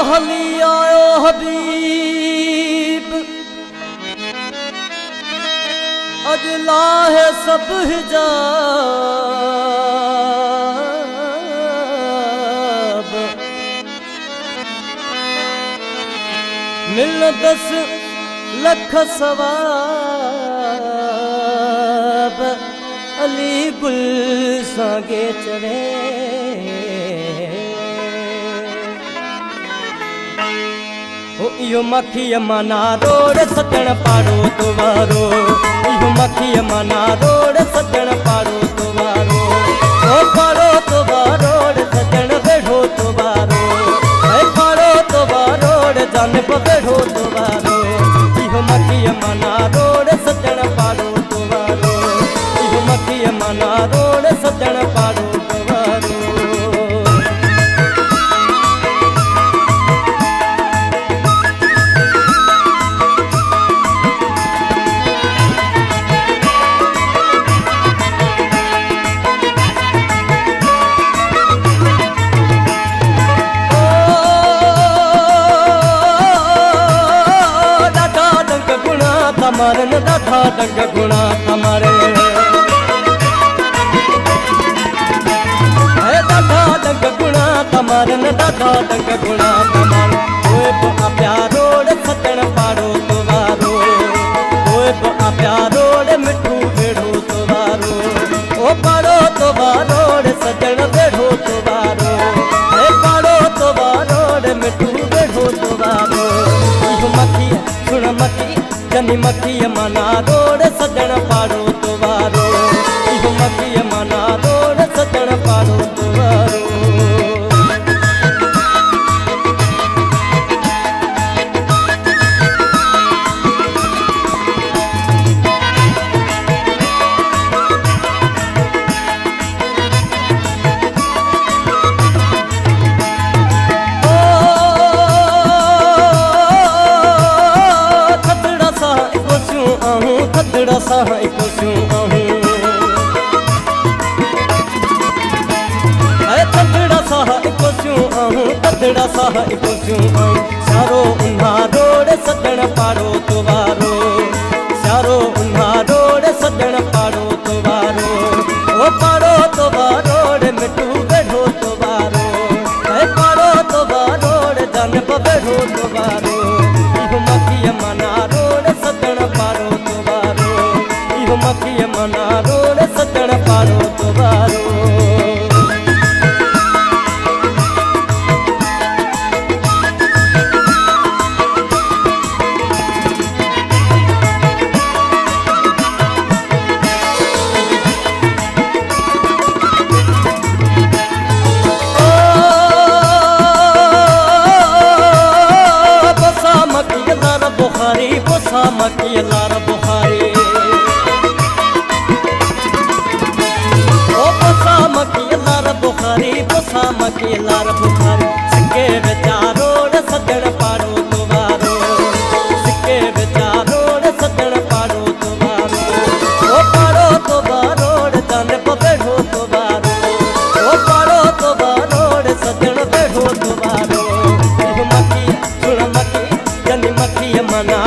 हली आयो हबीब अज लाहे सब हिजाब मिल 10 लख सवाब अली गुल सांगे चढ़े इहो मखी माना रोड सजण पाड़ो तुवारो इहो मखी माना रोड सजण पाड़ो तुवारो ओ पाड़ो तुवारोड सजण बेढ़ो तुवारो ए पाड़ो तुवारोड जानब बेढ़ो तुवारो इहो मखी माना रोड सजण पाड़ो तुवारो इहो मखी माना रोड सजण पाड़ो तुवारो मारन दादा डंग गुणा तमारे दादा डंग गुणा तमारन दादा डंग गुणा तमारे ओए प्यारोड सजण पाड़ो तुवारो ओए प्यारोड मिठू बेढ़ो तुवारो ओ पाड़ो तुवारोड सजण बेढ़ो तुवारो ए पाड़ो तुवारोड मिठू बेढ़ो तुवारो इहो मखी सुण मखी जनी मखी माना रोड सजण पाड़ो तुवारो इहो मखी माना रोड सजण पाड़ो तुवारो थदड़ा सा इको स्यूं आहूं थदड़ा सा इको स्यूं आहूं थदड़ा सा इको स्यूं आहूं सारो उन्हा रोड सजण पाड़ो तुवारो सारो उन्हा रोड सजण पाड़ो तुवारो ओ पाड़ो तुवारोड मिठू बेढ़ो तुवारो पाड़ो तुवारोड जानब बेढ़ो तुवारो इहो मखी माना रोड सजण पाड़ो मखी माना रोड सजण पाड़ो तुवारो बोसा मखी लार बुखारी बोसा मखी लार बुखारी बुखारी बोसा मखी लार बुखारी सिक्के बेचारोड सजण पाड़ो तुवारो सिक्के बेचारोड सजण पाड़ो तुवारो ओ पाड़ो तुवारोड जानब बेढ़ो तुवारो ओ पाड़ो तुवारोड सजण बेढ़ो तुवारो इहो मखी सुण मखी जनी मखी माना